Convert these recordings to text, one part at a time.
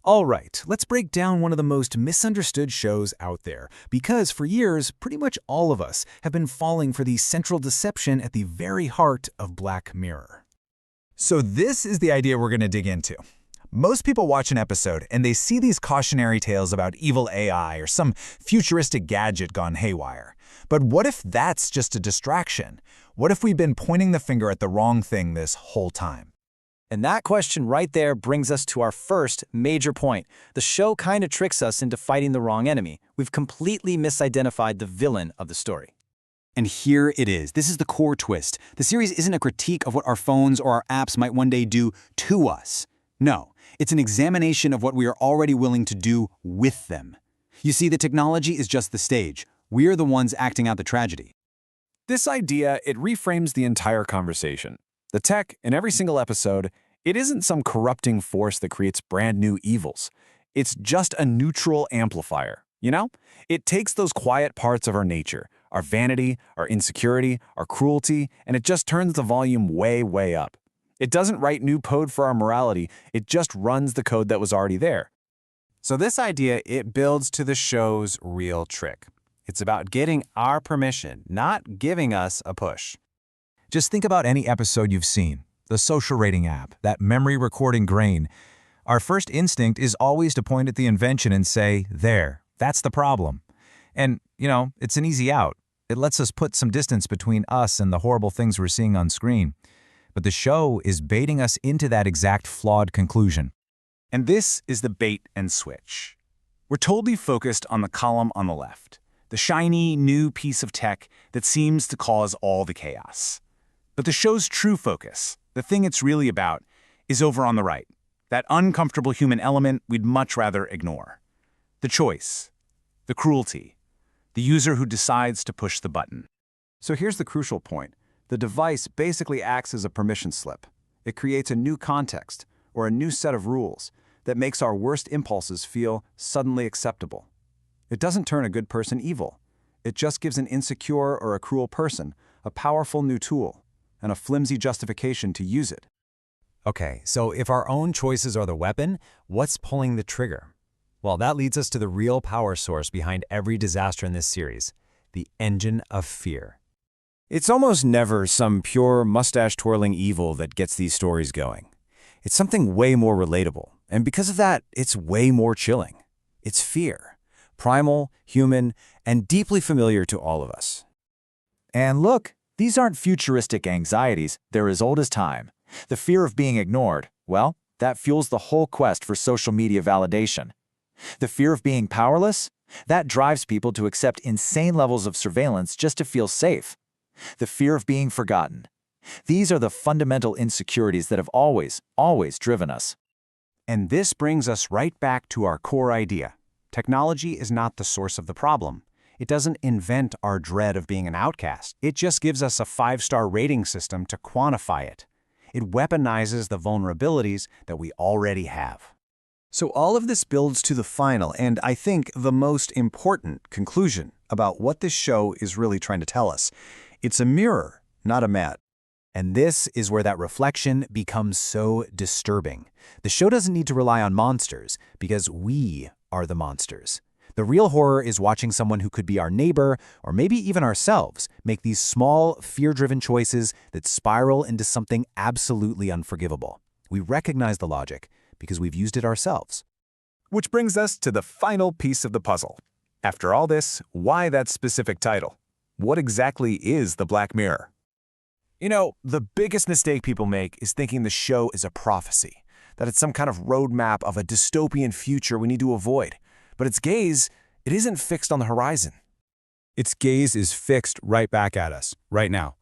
All right, let's break down one of the most misunderstood shows out there, because for years, pretty much all of us have been falling for the central deception at the very heart of Black Mirror. So this is the idea we're going to dig into. Most people watch an episode and they see these cautionary tales about evil AI or some futuristic gadget gone haywire. But what if that's just a distraction? What if we've been pointing the finger at the wrong thing this whole time? And that question right there brings us to our first major point. The show kind of tricks us into fighting the wrong enemy. We've completely misidentified the villain of the story. And here it is. This is the core twist. The series isn't a critique of what our phones or our apps might one day do to us. No, it's an examination of what we are already willing to do with them. You see, the technology is just the stage. We're the ones acting out the tragedy. This idea, it reframes the entire conversation. The tech, in every single episode, it isn't some corrupting force that creates brand new evils. It's just a neutral amplifier, you know? It takes those quiet parts of our nature, our vanity, our insecurity, our cruelty, and it just turns the volume way, way up. It doesn't write new code for our morality, it just runs the code that was already there. So this idea, it builds to the show's real trick. It's about getting our permission, not giving us a push. Just think about any episode you've seen, the social rating app, that memory recording grain. Our first instinct is always to point at the invention and say, there, that's the problem. And, it's an easy out. It lets us put some distance between us and the horrible things we're seeing on screen. But the show is baiting us into that exact flawed conclusion. And this is the bait and switch. We're totally focused on the column on the left, the shiny, new piece of tech that seems to cause all the chaos. But the show's true focus, the thing it's really about, is over on the right, that uncomfortable human element we'd much rather ignore. The choice, the cruelty, the user who decides to push the button. So here's the crucial point. The device basically acts as a permission slip. It creates a new context, or a new set of rules, that makes our worst impulses feel suddenly acceptable. It doesn't turn a good person evil. It just gives an insecure or a cruel person a powerful new tool, and a flimsy justification to use it. Okay, so if our own choices are the weapon, what's pulling the trigger? Well, that leads us to the real power source behind every disaster in this series, the engine of fear. It's almost never some pure mustache-twirling evil that gets these stories going. It's something way more relatable, and because of that, it's way more chilling. It's fear, primal, human, and deeply familiar to all of us. And look, these aren't futuristic anxieties, they're as old as time. The fear of being ignored, well, that fuels the whole quest for social media validation. The fear of being powerless, that drives people to accept insane levels of surveillance just to feel safe. The fear of being forgotten. These are the fundamental insecurities that have always driven us. And this brings us right back to our core idea. Technology is not the source of the problem. It doesn't invent our dread of being an outcast. It just gives us a 5-star rating system to quantify it. It weaponizes the vulnerabilities that we already have. So all of this builds to the final, and I think the most important conclusion about what this show is really trying to tell us. It's a mirror, not a mat. And this is where that reflection becomes so disturbing. The show doesn't need to rely on monsters, because we are the monsters. The real horror is watching someone who could be our neighbor, or maybe even ourselves, make these small, fear-driven choices that spiral into something absolutely unforgivable. We recognize the logic because we've used it ourselves. Which brings us to the final piece of the puzzle. After all this, why that specific title? What exactly is the Black Mirror? The biggest mistake people make is thinking the show is a prophecy, that it's some kind of roadmap of a dystopian future we need to avoid. But its gaze, it isn't fixed on the horizon. Its gaze is fixed right back at us, right now.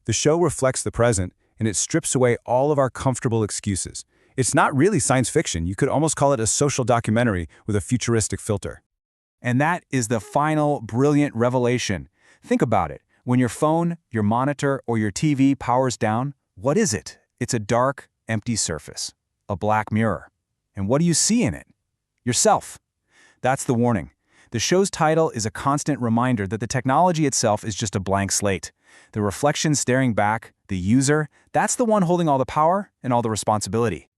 The show reflects the present, and it strips away all of our comfortable excuses. It's not really science fiction. You could almost call it a social documentary with a futuristic filter. And that is the final brilliant revelation. Think about it. When your phone, your monitor, or your TV powers down, what is it? It's a dark, empty surface, a black mirror. And what do you see in it? Yourself. That's the warning. The show's title is a constant reminder that the technology itself is just a blank slate. The reflection staring back, the user, that's the one holding all the power and all the responsibility.